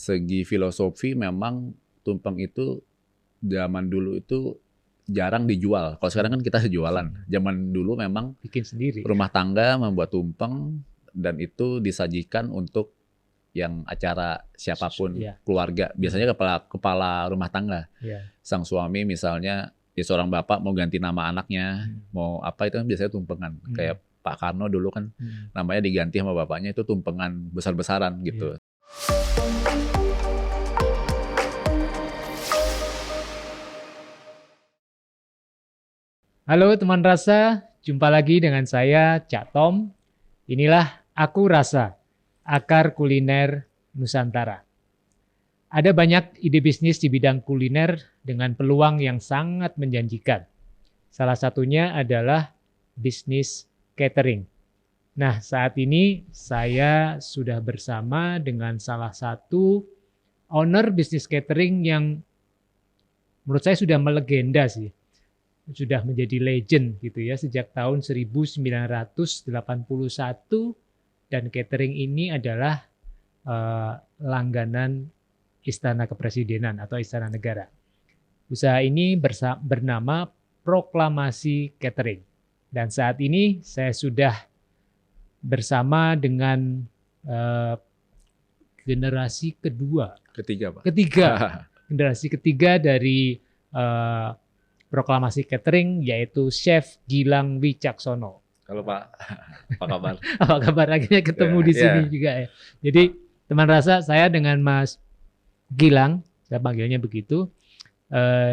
segi filosofi memang tumpeng itu zaman dulu itu jarang dijual. Kalau sekarang kan kita jualan. Zaman dulu memang bikin sendiri. Rumah tangga membuat tumpeng dan itu disajikan untuk yang acara siapapun, keluarga. Biasanya kepala rumah tangga. Sang suami misalnya, ya seorang bapak mau ganti nama anaknya, mau apa itu kan biasanya tumpengan. Kayak Pak Karno dulu kan namanya diganti sama bapaknya, itu tumpengan besar-besaran gitu. Halo teman rasa, jumpa lagi dengan saya Cak Tom. Inilah Aku Rasa, Akar Kuliner Nusantara. Ada banyak ide bisnis di bidang kuliner dengan peluang yang sangat menjanjikan. Salah satunya adalah bisnis catering. Nah, saat ini saya sudah bersama dengan salah satu owner bisnis catering yang menurut saya sudah melegenda sih. Sudah menjadi legend gitu ya sejak tahun 1981, dan catering ini adalah langganan Istana Kepresidenan atau Istana Negara. Usaha ini bernama Proklamasi Catering. Dan saat ini saya sudah bersama dengan generasi ketiga, Pak. Generasi ketiga dari Proklamasi Catering, yaitu Chef Gilang Wicaksono. Halo Pak, apa kabar? Apa kabar? Akhirnya ketemu di sini juga ya. Jadi teman rasa, saya dengan Mas Gilang, saya panggilnya begitu,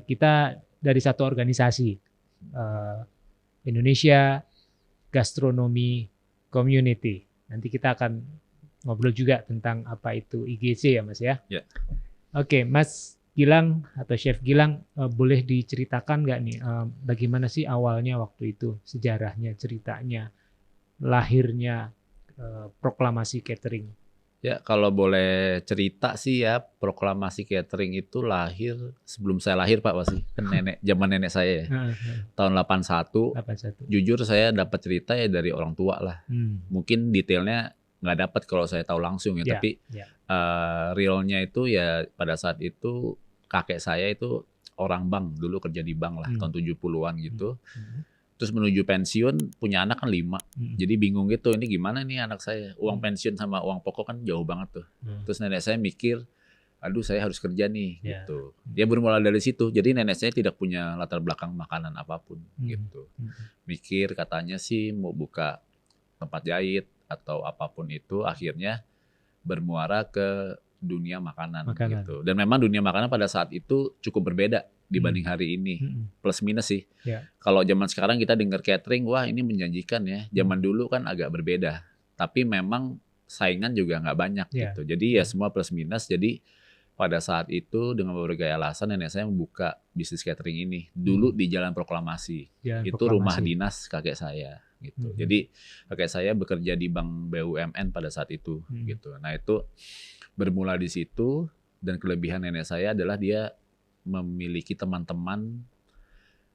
kita dari satu organisasi, Indonesia Gastronomy Community. Nanti kita akan ngobrol juga tentang apa itu IGC ya Mas ya. Oke, Mas Gilang atau Chef Gilang, boleh diceritakan nggak nih bagaimana sih awalnya waktu itu, sejarahnya, ceritanya, lahirnya Proklamasi Catering? Ya, kalau boleh cerita sih ya, Proklamasi Catering itu lahir sebelum saya lahir Pak pasti. Kan zaman nenek saya ya. Tahun 81. Jujur saya dapat cerita ya dari orang tua lah. Mungkin detailnya nggak dapat kalau saya tahu langsung ya, tapi realnya itu ya pada saat itu kakek saya itu orang bank, dulu kerja di bank lah, tahun 70-an gitu. Terus menuju pensiun, punya anak kan 5. Jadi bingung gitu, ini gimana nih anak saya, uang pensiun sama uang pokok kan jauh banget tuh. Terus nenek saya mikir, aduh saya harus kerja nih gitu. Dia bermula dari situ, jadi nenek saya tidak punya latar belakang makanan apapun gitu. Mikir katanya sih mau buka tempat jahit atau apapun itu, akhirnya bermuara ke dunia makanan gitu. Dan memang dunia makanan pada saat itu cukup berbeda dibanding hari ini. Plus minus sih. Kalau zaman sekarang kita dengar catering, wah ini menjanjikan ya. Zaman dulu kan agak berbeda. Tapi memang saingan juga nggak banyak gitu. Jadi ya semua plus minus. Jadi pada saat itu dengan berbagai alasan nenek saya membuka bisnis catering ini. Dulu di Jalan Proklamasi. Itu rumah dinas kakek saya gitu. Jadi kakek saya bekerja di Bank BUMN pada saat itu gitu. Nah, itu bermula di situ, dan kelebihan nenek saya adalah dia memiliki teman-teman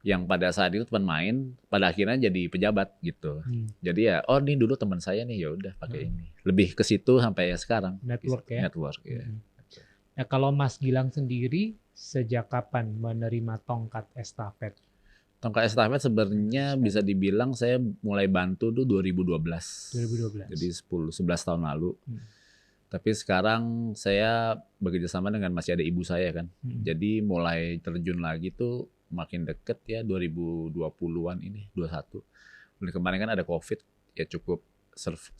yang pada saat itu teman main, pada akhirnya jadi pejabat gitu. Jadi ya, oh ini dulu teman saya nih, ya udah pakai ini. Lebih ke situ sampai ya sekarang. Network ya. Network ya. Nah, kalau Mas Gilang sendiri sejak kapan menerima tongkat estafet? Tongkat estafet sebenarnya bisa dibilang saya mulai bantu tuh 2012. Jadi 11 tahun lalu. Tapi sekarang saya bekerja sama dengan masih ada ibu saya kan. Jadi mulai terjun lagi tuh makin deket ya 2020-an ini, 21. Kemarin kan ada COVID, ya cukup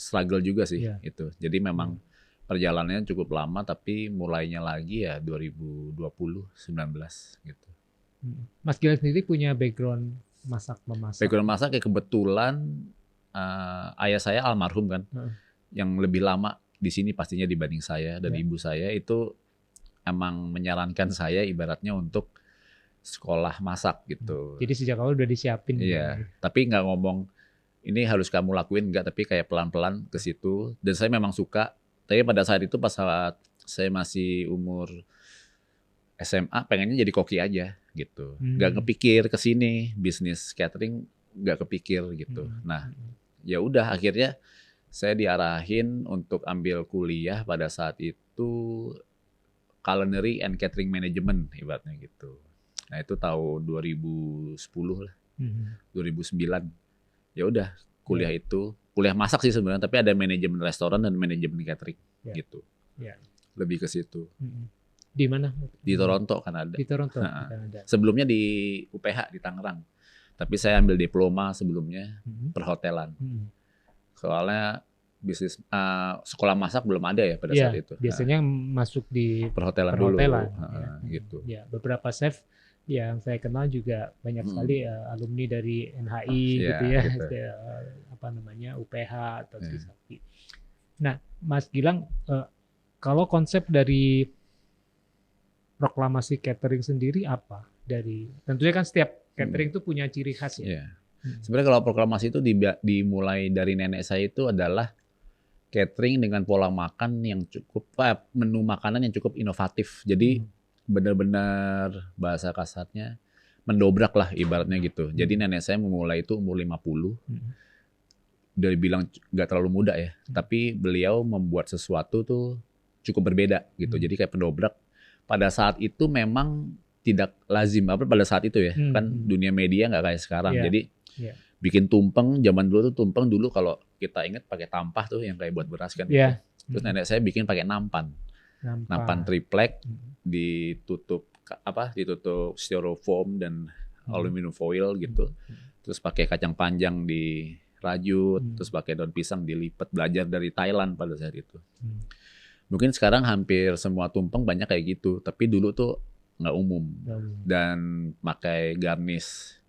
struggle juga sih itu. Jadi memang perjalanannya cukup lama, tapi mulainya lagi ya 2020, 19 gitu. Mas Gilang sendiri punya background masak-memasak? Background masak kayak kebetulan ayah saya almarhum kan, yang lebih lama di sini pastinya dibanding saya, dan ibu saya itu emang menyarankan saya ibaratnya untuk sekolah masak gitu. Jadi sejak awal udah disiapin. Iya, tapi nggak ngomong ini harus kamu lakuin, nggak, tapi kayak pelan-pelan ke situ. Dan saya memang suka. Tapi pada saat itu pas saat saya masih umur SMA, pengennya jadi koki aja gitu. Nggak kepikir ke sini bisnis catering, nggak kepikir gitu. Nah, ya udah akhirnya saya diarahin untuk ambil kuliah pada saat itu culinary and catering management ibaratnya gitu. Nah itu tahun 2010 lah, 2009. Ya udah kuliah itu, kuliah masak sih sebenarnya, tapi ada manajemen restoran dan manajemen catering gitu. Lebih ke situ. Di mana? Di Toronto kan ada. Di Toronto ada. Sebelumnya di UPH di Tangerang. Tapi saya ambil diploma sebelumnya perhotelan. Soalnya bisnis sekolah masak belum ada ya pada saat itu. Biasanya masuk di perhotelan dulu gitu. Ya, beberapa chef yang saya kenal juga banyak sekali alumni dari NHI gitu ya. Gitu. UPH atau Trisakti. Nah, Mas Gilang, kalau konsep dari proklamasi catering sendiri apa? Tentunya kan setiap catering itu punya ciri khas ya. Sebenarnya kalau proklamasi itu dimulai dari nenek saya itu adalah catering dengan pola makan yang cukup, menu makanan yang cukup inovatif. Jadi benar-benar bahasa kasarnya mendobrak lah ibaratnya gitu. Jadi nenek saya memulai itu umur 50. Dari bilang nggak terlalu muda ya, tapi beliau membuat sesuatu tuh cukup berbeda gitu. Jadi kayak pendobrak. Pada saat itu memang tidak lazim pada saat itu ya. Kan dunia media nggak kayak sekarang. Jadi bikin tumpeng, zaman dulu tuh tumpeng dulu kalau kita ingat pakai tampah tuh yang kayak buat beras kan. Gitu. Terus nenek saya bikin pakai nampan triplek, ditutup styrofoam dan aluminium foil gitu. Terus pakai kacang panjang dirajut, terus pakai daun pisang dilipat, belajar dari Thailand pada saat itu. Mungkin sekarang hampir semua tumpeng banyak kayak gitu, tapi dulu tuh nggak umum. Dan pakai garnish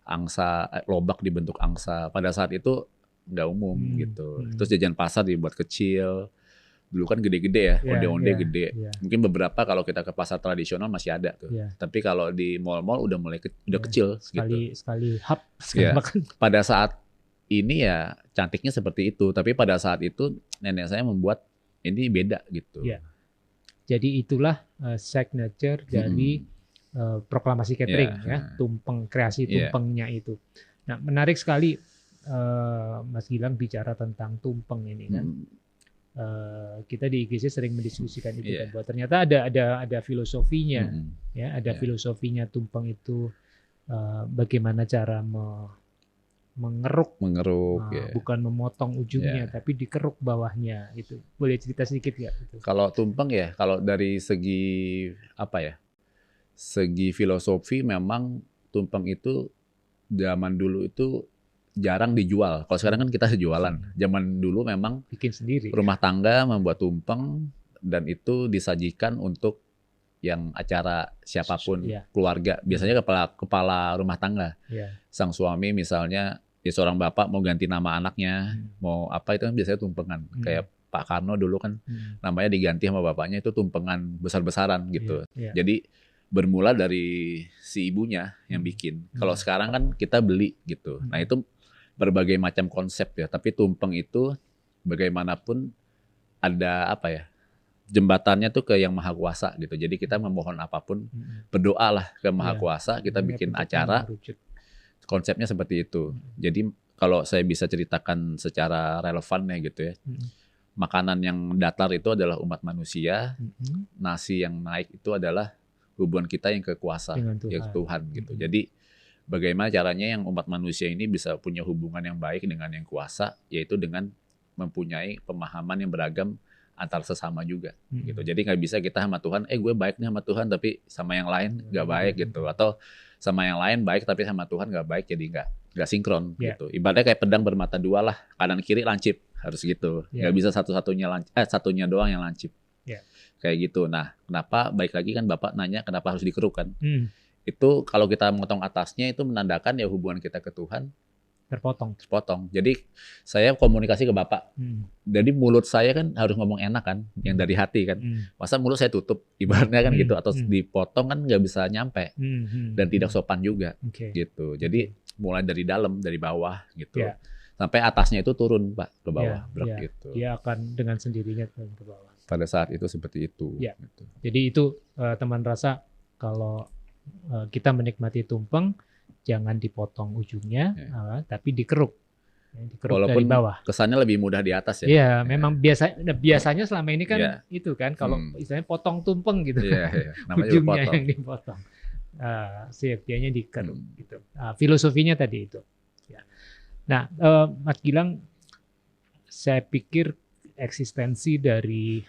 angsa, lobak dibentuk angsa. Pada saat itu nggak umum gitu. Terus jajan pasar dibuat kecil. Dulu kan gede-gede ya, onde-onde gede. Mungkin beberapa kalau kita ke pasar tradisional masih ada tuh. Tapi kalau di mall-mall udah mulai kecil gitu. Sekali hub. Pada saat ini ya cantiknya seperti itu. Tapi pada saat itu nenek saya membuat ini beda gitu. Jadi itulah signature dari proklamasi catering tumpeng, kreasi tumpengnya itu. Nah, menarik sekali Mas Gilang bicara tentang tumpeng ini kan. Kita di IGC sering mendiskusikan itu kan, bahwa ternyata ada filosofinya ada filosofinya tumpeng itu, bagaimana cara mengeruk bukan memotong ujungnya tapi dikeruk bawahnya. Itu boleh cerita sedikit nggak? Kalau tumpeng ya, kalau dari segi segi filosofi memang tumpeng itu zaman dulu itu jarang dijual. Kalau sekarang kan kita jualan. Zaman dulu memang bikin sendiri. Rumah tangga membuat tumpeng dan itu disajikan untuk yang acara siapapun, keluarga. Biasanya kepala rumah tangga. Sang suami misalnya, ya seorang bapak mau ganti nama anaknya, mau apa itu kan biasanya tumpengan. Kayak Pak Karno dulu kan namanya diganti sama bapaknya itu tumpengan besar-besaran gitu. Jadi bermula dari si ibunya yang bikin. Kalau sekarang kan kita beli gitu. Nah itu berbagai macam konsep ya. Tapi tumpeng itu bagaimanapun ada jembatannya tuh ke yang maha kuasa gitu. Jadi kita memohon apapun, berdoalah ke maha kuasa. Kita bikin acara. Konsepnya seperti itu. Jadi kalau saya bisa ceritakan secara relevan ya gitu ya. Makanan yang datar itu adalah umat manusia. Nasi yang naik itu adalah hubungan kita yang ke kuasa, yang Tuhan gitu. Jadi bagaimana caranya yang umat manusia ini bisa punya hubungan yang baik dengan yang kuasa, yaitu dengan mempunyai pemahaman yang beragam antar sesama juga gitu. Jadi nggak bisa kita sama Tuhan, gue baik nih sama Tuhan tapi sama yang lain nggak baik gitu, atau sama yang lain baik tapi sama Tuhan nggak baik, jadi nggak sinkron gitu. Ibaratnya kayak pedang bermata dua lah, kanan kiri lancip, harus gitu. Nggak bisa satunya doang yang lancip. Kayak gitu. Nah, kenapa baik lagi kan Bapak nanya kenapa harus dikeruk kan? Itu kalau kita motong atasnya itu menandakan ya hubungan kita ke Tuhan terpotong. Jadi saya komunikasi ke Bapak. Jadi mulut saya kan harus ngomong enak kan, yang dari hati kan. Masa mulut saya tutup, ibaratnya kan gitu, atau dipotong kan nggak bisa nyampe dan tidak sopan juga gitu. Jadi mulai dari dalam, dari bawah gitu. Sampai atasnya itu turun Pak ke bawah, gitu. Dia akan dengan sendirinya turun ke bawah. Pada saat itu seperti itu. Gitu. Jadi itu teman rasa kalau kita menikmati tumpeng jangan dipotong ujungnya, tapi dikeruk. dikeruk walaupun dari bawah. Kesannya lebih mudah di atas ya. Iya, memang biasanya selama ini kan itu kan kalau istilahnya potong tumpeng gitu. Ujungnya yang dipotong. Setiapnya dikeruk gitu. Filosofinya tadi itu. Ya. Nah, Mas Gilang, saya pikir eksistensi dari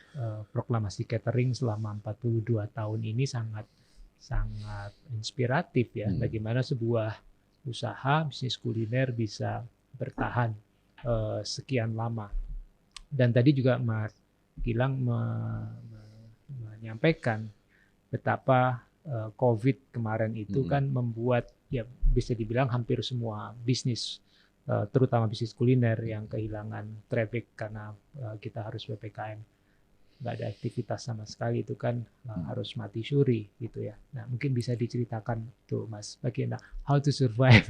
proklamasi catering selama 42 tahun ini sangat inspiratif ya. Bagaimana sebuah usaha bisnis kuliner bisa bertahan sekian lama. Dan tadi juga Mas Gilang menyampaikan betapa COVID kemarin itu kan membuat ya bisa dibilang hampir semua bisnis, terutama bisnis kuliner yang kehilangan traffic karena kita harus PPKM, nggak ada aktivitas sama sekali, itu kan harus mati suri gitu ya. Nah mungkin bisa diceritakan tuh Mas, bagaimana how to survive,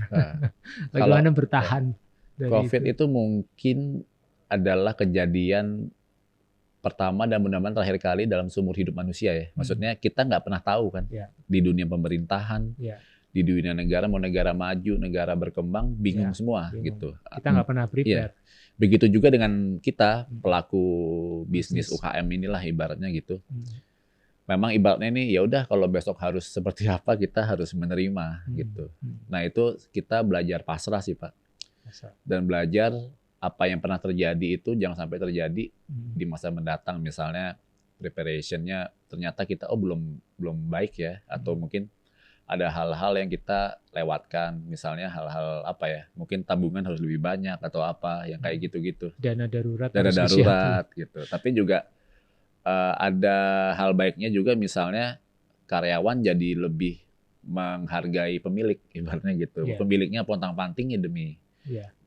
bagaimana bertahan dari COVID itu mungkin adalah kejadian pertama dan mudah-mudahan terakhir kali dalam seumur hidup manusia ya. Maksudnya kita nggak pernah tahu kan di dunia pemerintahan, di dunia negara, mau negara maju, negara berkembang, bingung semua gitu. Kita nggak pernah prepare. Begitu juga dengan kita pelaku bisnis UKM inilah ibaratnya gitu. Memang ibaratnya ini ya udah kalau besok harus seperti apa kita harus menerima gitu. Nah itu kita belajar pasrah sih Pak. Dan belajar apa yang pernah terjadi itu jangan sampai terjadi di masa mendatang. Misalnya preparationnya ternyata kita belum baik ya, atau mungkin ada hal-hal yang kita lewatkan, misalnya hal-hal apa ya, mungkin tabungan harus lebih banyak atau apa yang kayak gitu-gitu. Dana darurat gitu. Tapi juga ada hal baiknya juga, misalnya karyawan jadi lebih menghargai pemilik ibaratnya gitu. Pemiliknya pontang-panting ya demi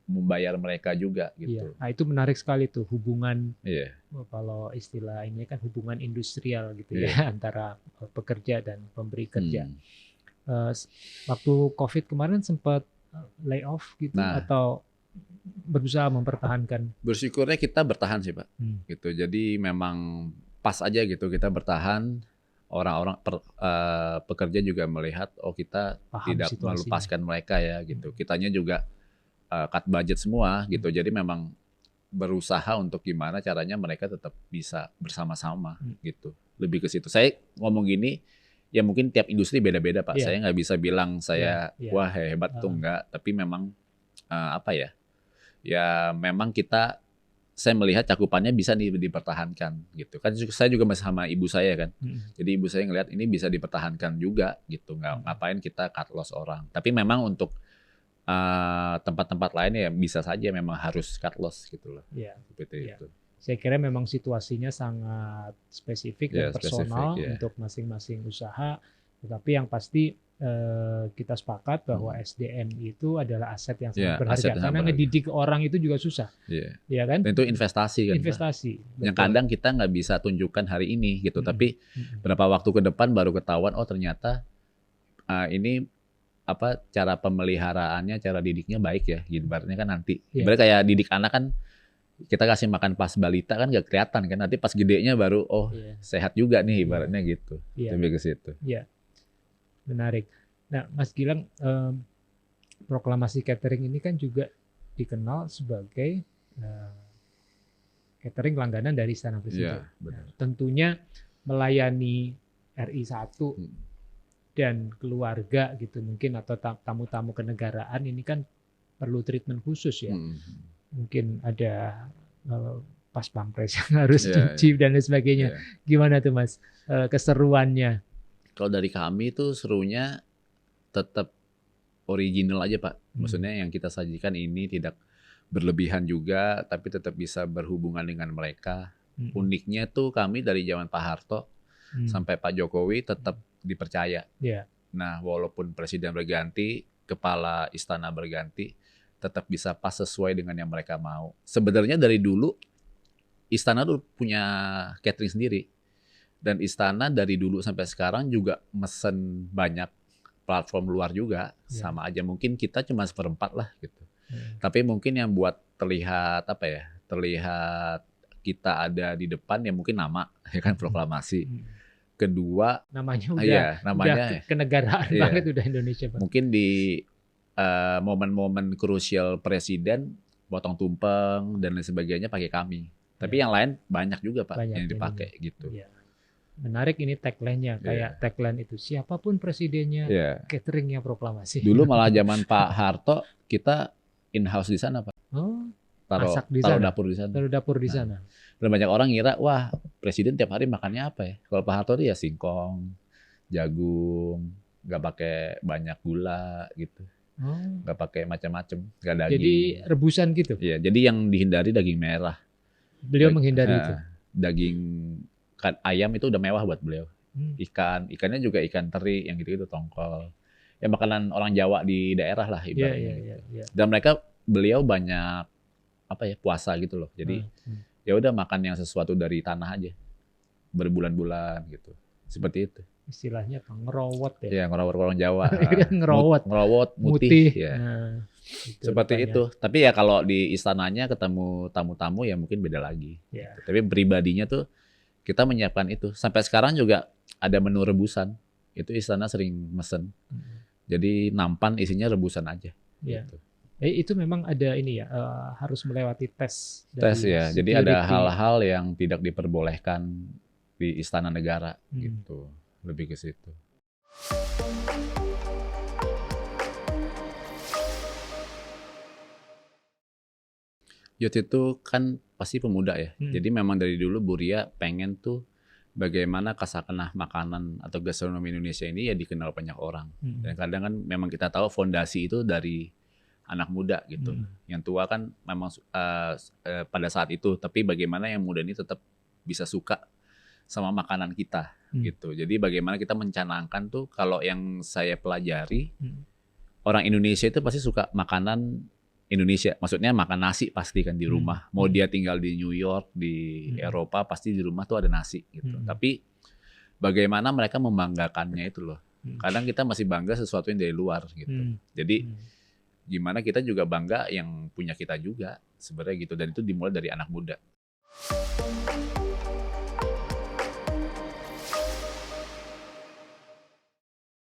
membayar mereka juga gitu. Nah itu menarik sekali tuh hubungan, kalau istilah ini kan hubungan industrial gitu ya antara pekerja dan pemberi kerja. Waktu COVID kemarin sempat layoff gitu atau berusaha mempertahankan? Bersyukurnya kita bertahan sih Pak. Gitu. Jadi memang pas aja gitu kita bertahan. Orang-orang pekerja juga melihat kita tidak melepaskan mereka ya gitu. Kitanya juga cut budget semua gitu. Jadi memang berusaha untuk gimana caranya mereka tetap bisa bersama-sama gitu. Lebih ke situ. Saya ngomong gini, ya mungkin tiap industri beda-beda Pak. Saya nggak bisa bilang saya wah hebat tuh enggak. Tapi memang apa ya? Ya memang saya melihat cakupannya bisa dipertahankan gitu. Kan saya juga masih sama ibu saya kan. Jadi ibu saya ngelihat ini bisa dipertahankan juga gitu. Nggak ngapain kita cut loss orang. Tapi memang untuk tempat-tempat lain ya bisa saja memang harus cut loss gitu loh. Seperti itu. Saya kira memang situasinya sangat spesifik dan personal untuk masing-masing usaha. Tetapi yang pasti kita sepakat bahwa SDM itu adalah aset yang sangat berharga. Karena ngedidik orang itu juga susah. Ya kan? Dan itu investasi kan. Investasi. Yang kadang kita nggak bisa tunjukkan hari ini gitu. Tapi berapa waktu ke depan baru ketahuan, oh ternyata ini apa cara pemeliharaannya, cara didiknya baik ya. Ibaratnya kan nanti. Ibaratnya kayak didik anak kan, kita kasih makan pas balita kan gak kelihatan kan. Nanti pas gedenya baru sehat juga nih ibaratnya gitu. Lebih ke situ. Menarik. Nah Mas Gilang, proklamasi catering ini kan juga dikenal sebagai catering langganan dari Istana Presiden. Nah, tentunya melayani RI 1 dan keluarga gitu mungkin, atau tamu-tamu kenegaraan ini kan perlu treatment khusus ya. Mungkin ada pas pampres yang harus cuci dan lain sebagainya. Gimana tuh Mas keseruannya? Kalau dari kami tuh serunya tetap original aja Pak. Maksudnya yang kita sajikan ini tidak berlebihan juga, tapi tetap bisa berhubungan dengan mereka. Uniknya tuh kami dari zaman Pak Harto sampai Pak Jokowi tetap dipercaya. Nah, walaupun presiden berganti, kepala istana berganti, tetap bisa pas sesuai dengan yang mereka mau. Sebenarnya dari dulu istana tuh punya catering sendiri. Dan istana dari dulu sampai sekarang juga mesen banyak platform luar juga. Sama aja, mungkin kita cuma 1/4 lah gitu. Tapi mungkin yang buat terlihat apa ya? Terlihat kita ada di depan ya mungkin nama, ya kan, proklamasi. Kedua, namanya udah kenegaraan banget, udah Indonesia banget. Mungkin di momen-momen krusial presiden potong tumpeng dan lain sebagainya pakai kami. Tapi yang lain banyak juga Pak Banyak yang dipakai ininya. gitu. Ya. Menarik ini tagline-nya, kayak tagline itu siapapun presidennya, cateringnya proklamasi. Dulu malah zaman Pak Harto kita in-house di sana Pak. Oh, Taruh dapur di sana. Taruh dapur di sana. Dan banyak orang ngira, wah presiden tiap hari makannya apa ya? Kalau Pak Harto itu ya singkong, jagung, nggak pakai banyak gula gitu. Nggak pakai macam-macam, nggak daging. Jadi rebusan gitu? Iya, jadi yang dihindari daging merah. Beliau menghindari itu? Daging ayam itu udah mewah buat beliau. Ikannya juga ikan teri yang gitu-gitu, tongkol. Ya makanan orang Jawa di daerah lah ibaratnya. Dan beliau banyak puasa gitu loh. Jadi ya udah makan yang sesuatu dari tanah aja. Berbulan-bulan gitu. Seperti itu. Istilahnya ngerowot ya. Iya, ngerowot orang Jawa. Ngerowot mutih. Ya. Seperti itu. Tapi ya kalau di istananya ketemu tamu-tamu ya mungkin beda lagi. Ya. Tapi pribadinya tuh kita menyiapkan itu. Sampai sekarang juga ada menu rebusan. Itu istana sering mesen. Jadi nampan isinya rebusan aja. Ya. Gitu. Itu memang ada ini ya, harus melewati tes. Tes ya. Jadi ada hal-hal yang tidak diperbolehkan di istana negara gitu. Lebih ke situ. Youth itu kan pasti pemuda ya. Jadi memang dari dulu Bu Ria pengen tuh bagaimana kasakanah makanan atau gastronomi Indonesia ini ya dikenal banyak orang. Dan kadang kan memang kita tahu fondasi itu dari anak muda gitu. Yang tua kan memang pada saat itu, tapi bagaimana yang muda ini tetap bisa suka sama makanan kita gitu. Jadi bagaimana kita mencanangkan tuh, kalau yang saya pelajari, orang Indonesia itu pasti suka makanan Indonesia. Maksudnya makan nasi pasti kan di rumah. Mau dia tinggal di New York, di Eropa, pasti di rumah tuh ada nasi gitu. Tapi bagaimana mereka membanggakannya itu loh. Kadang kita masih bangga sesuatu yang dari luar gitu. Jadi gimana kita juga bangga yang punya kita juga sebenarnya gitu. Dan itu dimulai dari anak muda.